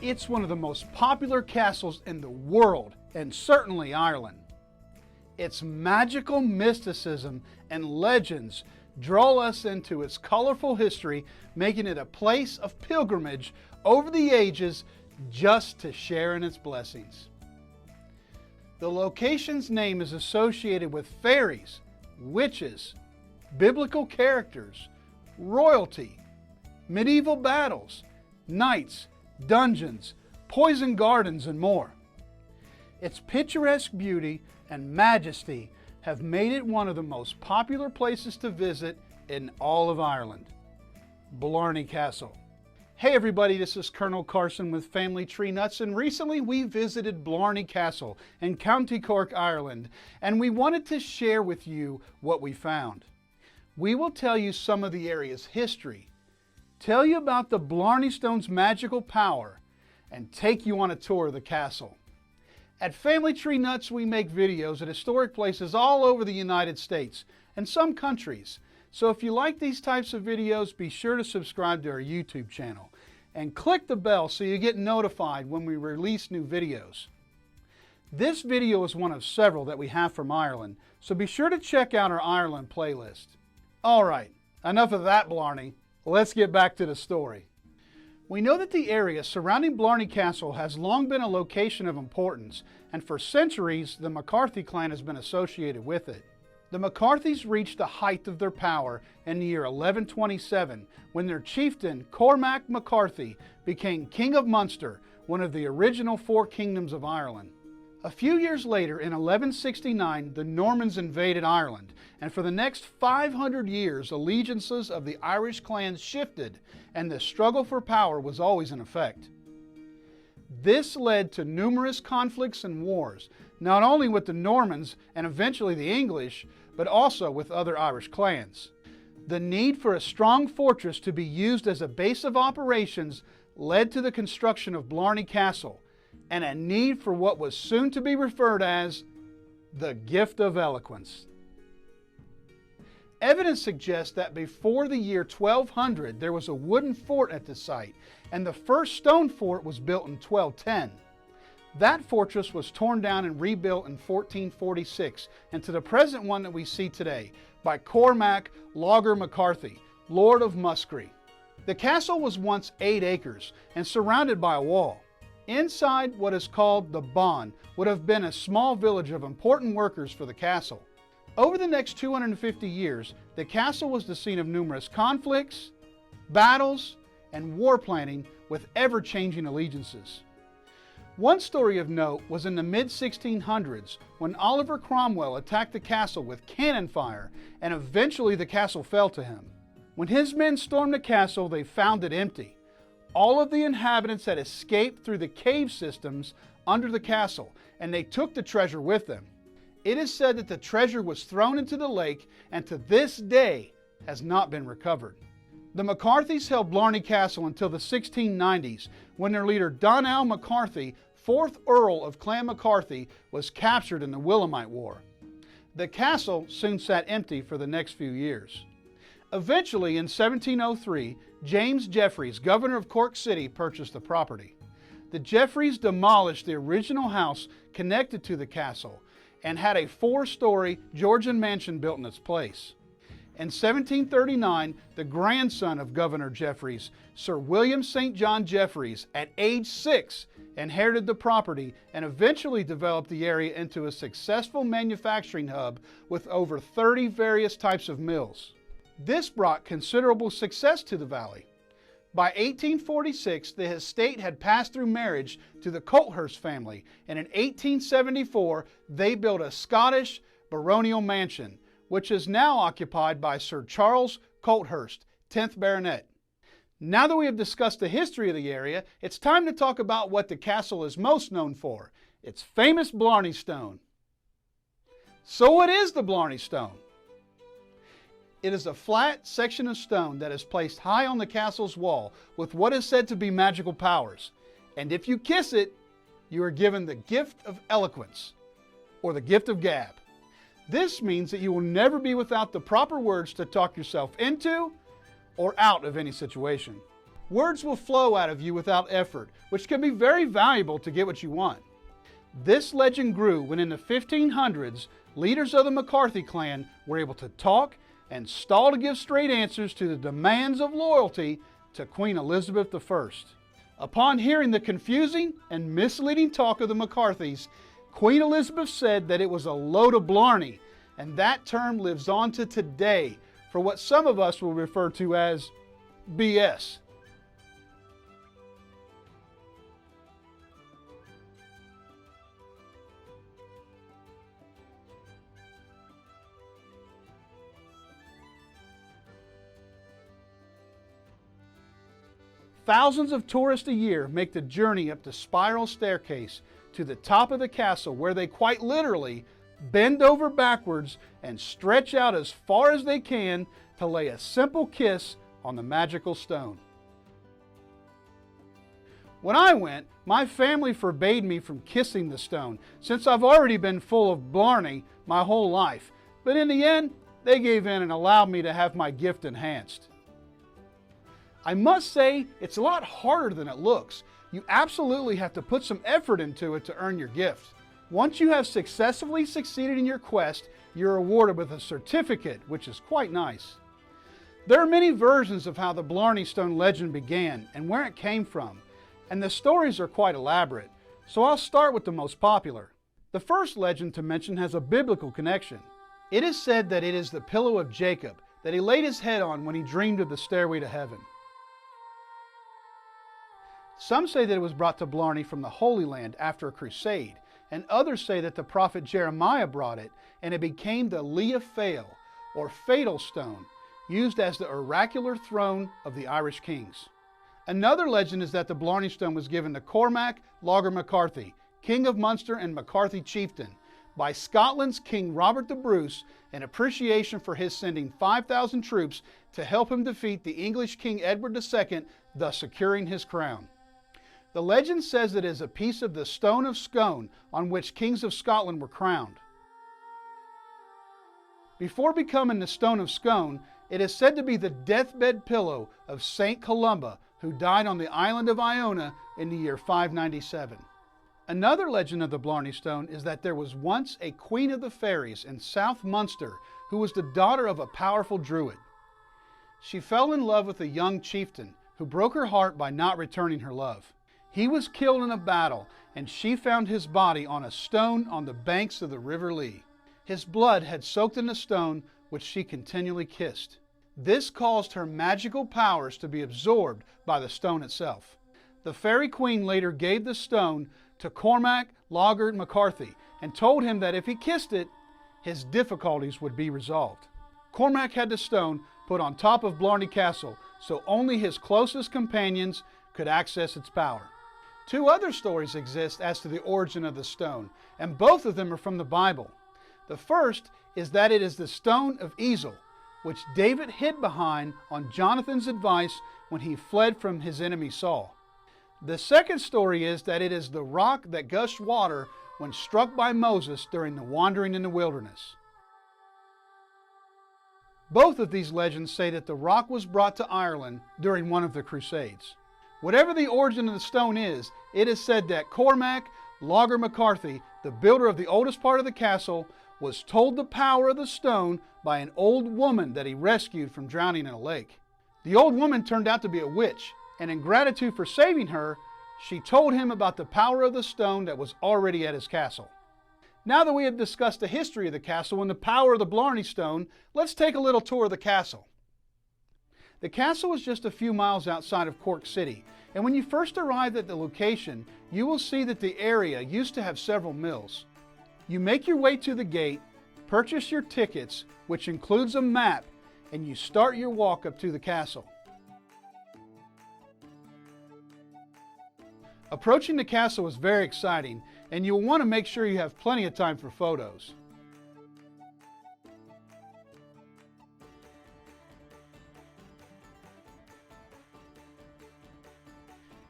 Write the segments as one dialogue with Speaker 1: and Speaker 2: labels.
Speaker 1: It's one of the most popular castles in the world, and certainly Ireland. Its magical mysticism and legends draw us into its colorful history, making it a place of pilgrimage over the ages just to share in its blessings. The location's name is associated with fairies, witches, biblical characters, royalty, medieval battles, knights, dungeons, poison gardens, and more. Its picturesque beauty and majesty have made it one of the most popular places to visit in all of Ireland. Blarney Castle. Hey everybody, this is Colonel Carson with Family Tree Nuts, and recently we visited Blarney Castle in County Cork, Ireland, and we wanted to share with you what we found. We will tell you some of the area's history, tell you about the Blarney Stone's magical power, and take you on a tour of the castle. At Family Tree Nuts, we make videos at historic places all over the United States and some countries. So if you like these types of videos, be sure to subscribe to our YouTube channel and click the bell so you get notified when we release new videos. This video is one of several that we have from Ireland, so be sure to check out our Ireland playlist. All right, enough of that, Blarney. Let's get back to the story. We know that the area surrounding Blarney Castle has long been a location of importance, and for centuries the MacCarthy Clan has been associated with it. The MacCarthys reached the height of their power in the year 1127 when their chieftain Cormac MacCarthy became King of Munster, one of the original 4 kingdoms of Ireland. A few years later, in 1169, the Normans invaded Ireland, and for the next 500 years, allegiances of the Irish clans shifted, and the struggle for power was always in effect. This led to numerous conflicts and wars, not only with the Normans and eventually the English, but also with other Irish clans. The need for a strong fortress to be used as a base of operations led to the construction of Blarney Castle, and a need for what was soon to be referred as the Gift of Eloquence. Evidence suggests that before the year 1200 there was a wooden fort at the site, and the first stone fort was built in 1210. That fortress was torn down and rebuilt in 1446 into the present one that we see today by Cormac MacCarthy, Lord of Muskerry. The castle was once 8 acres and surrounded by a wall. Inside what is called the Bond would have been a small village of important workers for the castle. Over the next 250 years, the castle was the scene of numerous conflicts, battles, and war planning with ever-changing allegiances. One story of note was in the mid-1600s when Oliver Cromwell attacked the castle with cannon fire, and eventually the castle fell to him. When his men stormed the castle, they found it empty. All of the inhabitants had escaped through the cave systems under the castle, and they took the treasure with them. It is said that the treasure was thrown into the lake and to this day has not been recovered. The MacCarthys held Blarney Castle until the 1690s when their leader Donald MacCarthy, 4th Earl of Clan MacCarthy, was captured in the Williamite War. The castle soon sat empty for the next few years. Eventually, in 1703, James Jeffreys, governor of Cork City, purchased the property. The Jeffreys demolished the original house connected to the castle and had a 4-story Georgian mansion built in its place. In 1739, the grandson of Governor Jeffreys, Sir William St. John Jeffreys, at age 6, inherited the property and eventually developed the area into a successful manufacturing hub with over 30 various types of mills. This brought considerable success to the valley. By 1846, the estate had passed through marriage to the Colthurst family, and in 1874, they built a Scottish baronial mansion, which is now occupied by Sir Charles Colthurst, 10th Baronet. Now that we have discussed the history of the area, it's time to talk about what the castle is most known for, its famous Blarney Stone. So what is the Blarney Stone? It is a flat section of stone that is placed high on the castle's wall with what is said to be magical powers. And if you kiss it, you are given the Gift of Eloquence, or the Gift of Gab. This means that you will never be without the proper words to talk yourself into or out of any situation. Words will flow out of you without effort, which can be very valuable to get what you want. This legend grew when in the 1500s, leaders of the MacCarthy clan were able to talk and stall to give straight answers to the demands of loyalty to Queen Elizabeth I. Upon hearing the confusing and misleading talk of the MacCarthys, Queen Elizabeth said that it was a load of Blarney, and that term lives on to today for what some of us will refer to as BS. Thousands of tourists a year make the journey up the spiral staircase to the top of the castle, where they quite literally bend over backwards and stretch out as far as they can to lay a simple kiss on the magical stone. When I went, my family forbade me from kissing the stone, since I've already been full of Blarney my whole life, but in the end, they gave in and allowed me to have my gift enhanced. I must say, it's a lot harder than it looks. You absolutely have to put some effort into it to earn your gift. Once you have successfully succeeded in your quest, you're awarded with a certificate, which is quite nice. There are many versions of how the Blarney Stone legend began and where it came from, and the stories are quite elaborate, so I'll start with the most popular. The first legend to mention has a biblical connection. It is said that it is the pillow of Jacob that he laid his head on when he dreamed of the stairway to heaven. Some say that it was brought to Blarney from the Holy Land after a crusade, and others say that the prophet Jeremiah brought it and it became the Lia Fail, or fatal stone, used as the oracular throne of the Irish kings. Another legend is that the Blarney Stone was given to Cormac MacCarthy, King of Munster and MacCarthy Chieftain, by Scotland's King Robert the Bruce in appreciation for his sending 5,000 troops to help him defeat the English King Edward II, thus securing his crown. The legend says it is a piece of the Stone of Scone on which kings of Scotland were crowned. Before becoming the Stone of Scone, it is said to be the deathbed pillow of Saint Columba, who died on the island of Iona in the year 597. Another legend of the Blarney Stone is that there was once a queen of the fairies in South Munster who was the daughter of a powerful druid. She fell in love with a young chieftain who broke her heart by not returning her love. He was killed in a battle, and she found his body on a stone on the banks of the River Lee. His blood had soaked in the stone, which she continually kissed. This caused her magical powers to be absorbed by the stone itself. The fairy queen later gave the stone to Cormac MacCarthy and told him that if he kissed it, his difficulties would be resolved. Cormac had the stone put on top of Blarney Castle, so only his closest companions could access its power. Two other stories exist as to the origin of the stone, and both of them are from the Bible. The first is that it is the stone of Ezel, which David hid behind on Jonathan's advice when he fled from his enemy Saul. The second story is that it is the rock that gushed water when struck by Moses during the wandering in the wilderness. Both of these legends say that the rock was brought to Ireland during one of the Crusades. Whatever the origin of the stone is, it is said that Cormac MacCarthy, the builder of the oldest part of the castle, was told the power of the stone by an old woman that he rescued from drowning in a lake. The old woman turned out to be a witch, and in gratitude for saving her, she told him about the power of the stone that was already at his castle. Now that we have discussed the history of the castle and the power of the Blarney Stone, let's take a little tour of the castle. The castle is just a few miles outside of Cork City, and when you first arrive at the location, you will see that the area used to have several mills. You make your way to the gate, purchase your tickets, which includes a map, and you start your walk up to the castle. Approaching the castle is very exciting, and you'll want to make sure you have plenty of time for photos.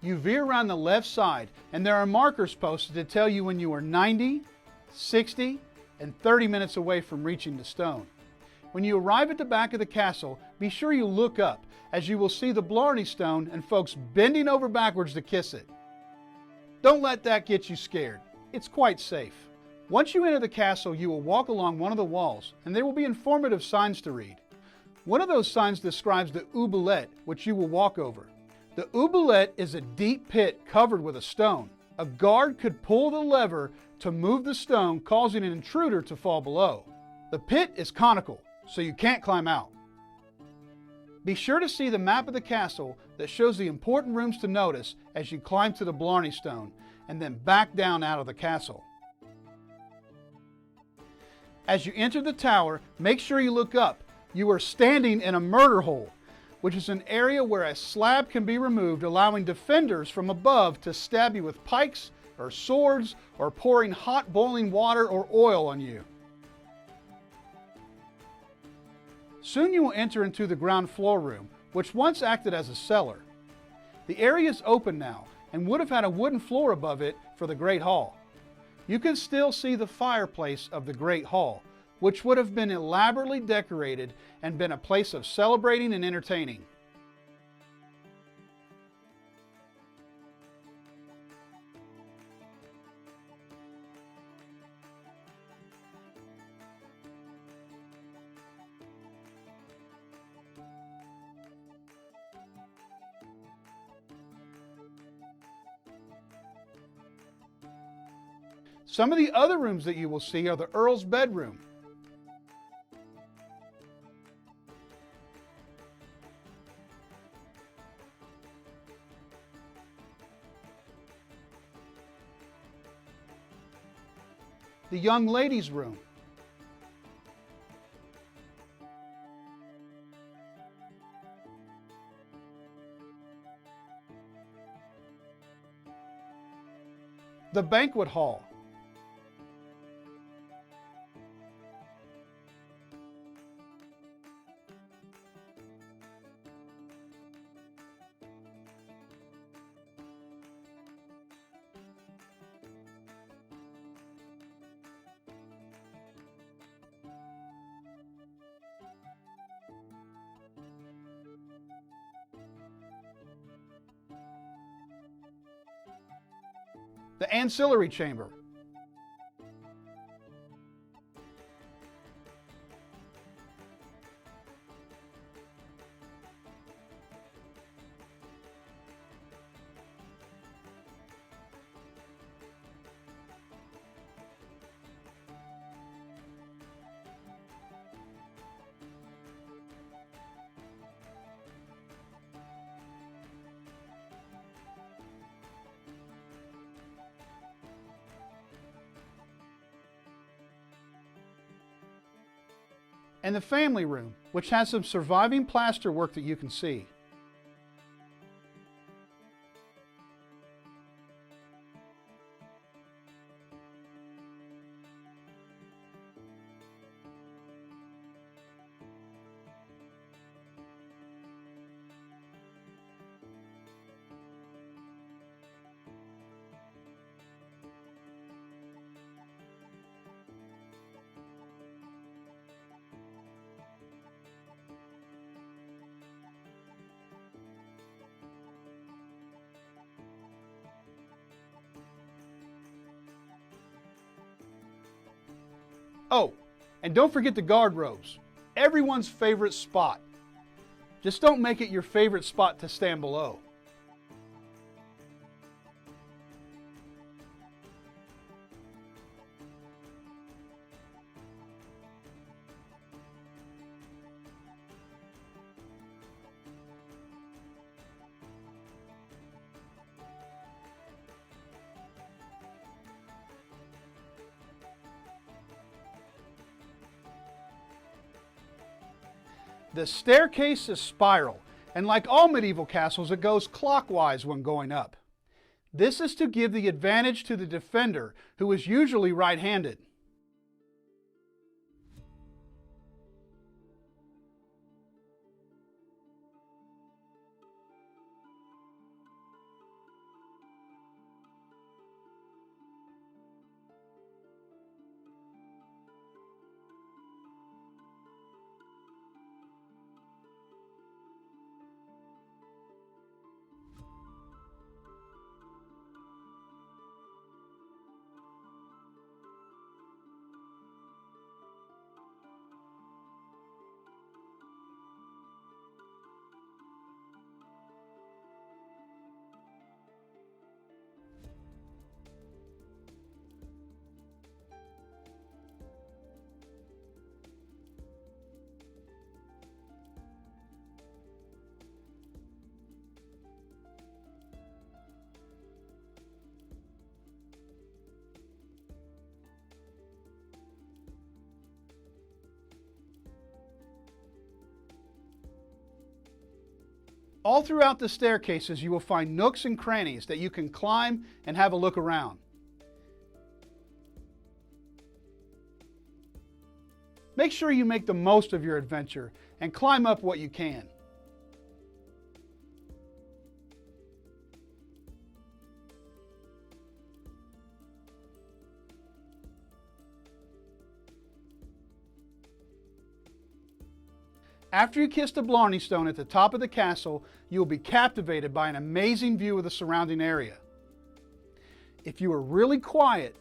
Speaker 1: You veer around the left side, and there are markers posted to tell you when you are 90, 60, and 30 minutes away from reaching the stone. When you arrive at the back of the castle, be sure you look up, as you will see the Blarney Stone and folks bending over backwards to kiss it. Don't let that get you scared. It's quite safe. Once you enter the castle, you will walk along one of the walls, and there will be informative signs to read. One of those signs describes the oubliette, which you will walk over. The oubliette is a deep pit covered with a stone. A guard could pull the lever to move the stone, causing an intruder to fall below. The pit is conical, so you can't climb out. Be sure to see the map of the castle that shows the important rooms to notice as you climb to the Blarney Stone and then back down out of the castle. As you enter the tower, make sure you look up. You are standing in a murder hole, which is an area where a slab can be removed, allowing defenders from above to stab you with pikes or swords or pouring hot boiling water or oil on you. Soon you will enter into the ground floor room, which once acted as a cellar. The area is open now and would have had a wooden floor above it for the Great Hall. You can still see the fireplace of the Great Hall, which would have been elaborately decorated and been a place of celebrating and entertaining. Some of the other rooms that you will see are the Earl's bedroom, the young ladies' room, the banquet hall, the ancillary chamber, and the family room, which has some surviving plaster work that you can see. Oh, and don't forget the guard robes, everyone's favorite spot. Just don't make it your favorite spot to stand below. The staircase is spiral, and like all medieval castles, it goes clockwise when going up. This is to give the advantage to the defender, who is usually right-handed. All throughout the staircases you will find nooks and crannies that you can climb and have a look around. Make sure you make the most of your adventure and climb up what you can. After you kiss the Blarney Stone at the top of the castle, you will be captivated by an amazing view of the surrounding area. If you are really quiet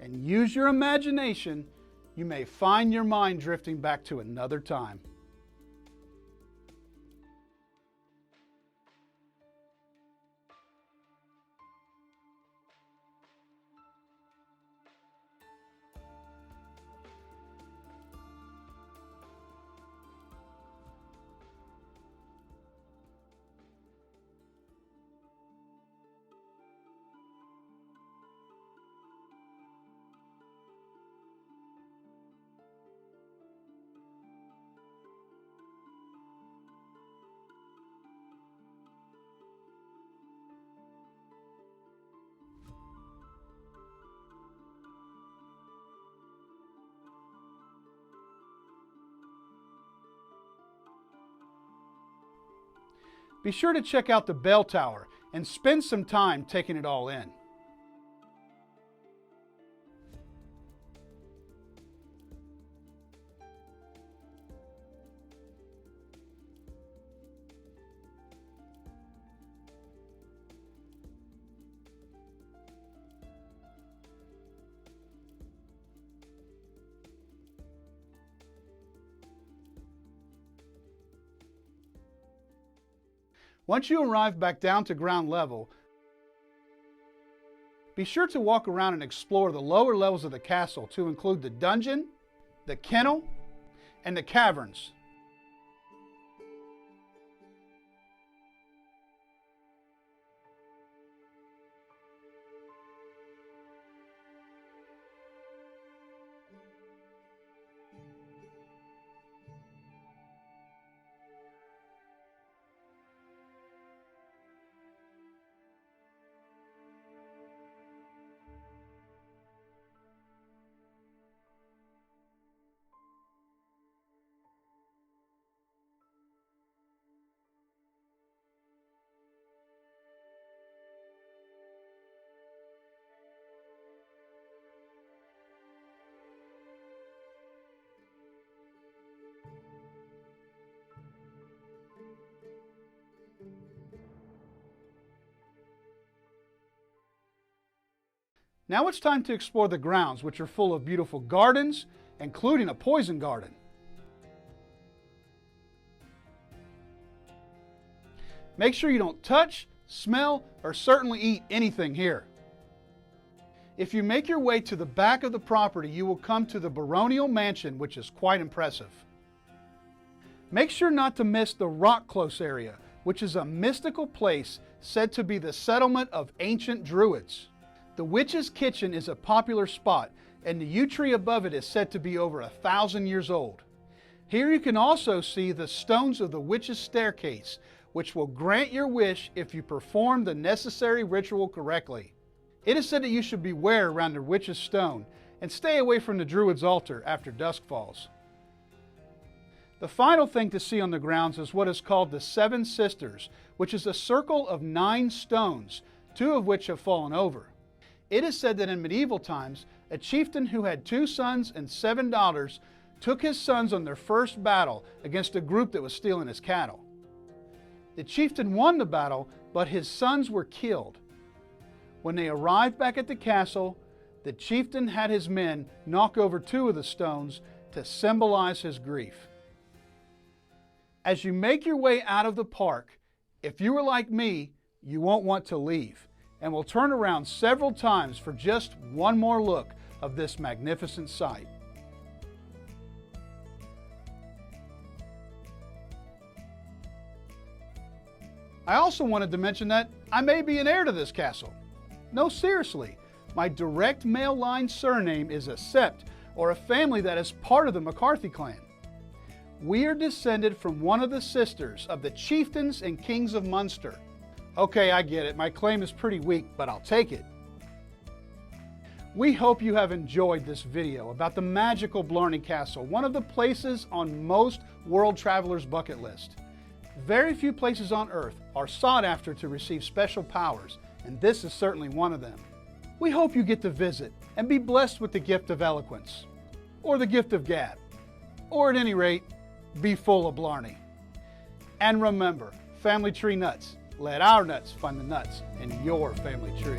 Speaker 1: and use your imagination, you may find your mind drifting back to another time. Be sure to check out the bell tower and spend some time taking it all in. Once you arrive back down to ground level, be sure to walk around and explore the lower levels of the castle to include the dungeon, the kennel, and the caverns. Now it's time to explore the grounds, which are full of beautiful gardens, including a poison garden. Make sure you don't touch, smell, or certainly eat anything here. If you make your way to the back of the property, you will come to the Baronial Mansion, which is quite impressive. Make sure not to miss the Rock Close area, which is a mystical place said to be the settlement of ancient Druids. The Witch's Kitchen is a popular spot, and the yew tree above it is said to be over 1,000 years old. Here you can also see the stones of the Witch's Staircase, which will grant your wish if you perform the necessary ritual correctly. It is said that you should beware around the Witch's Stone and stay away from the Druid's altar after dusk falls. The final thing to see on the grounds is what is called the Seven Sisters, which is a circle of 9 stones, 2 of which have fallen over. It is said that in medieval times, a chieftain who had 2 sons and 7 daughters took his sons on their first battle against a group that was stealing his cattle. The chieftain won the battle, but his sons were killed. When they arrived back at the castle, the chieftain had his men knock over 2 of the stones to symbolize his grief. As you make your way out of the park, if you were like me, you won't want to leave, and will turn around several times for just one more look of this magnificent sight. I also wanted to mention that I may be an heir to this castle. No, seriously, my direct male line surname is a sept, or a family that is part of the MacCarthy Clan. We are descended from one of the sisters of the chieftains and kings of Munster. Okay, I get it. My claim is pretty weak, but I'll take it. We hope you have enjoyed this video about the magical Blarney Castle, one of the places on most world travelers' bucket list. Very few places on earth are sought after to receive special powers, and this is certainly one of them. We hope you get to visit and be blessed with the gift of eloquence, or the gift of gab, or at any rate, be full of Blarney. And remember, family tree nuts, let our nuts find the nuts in your family tree.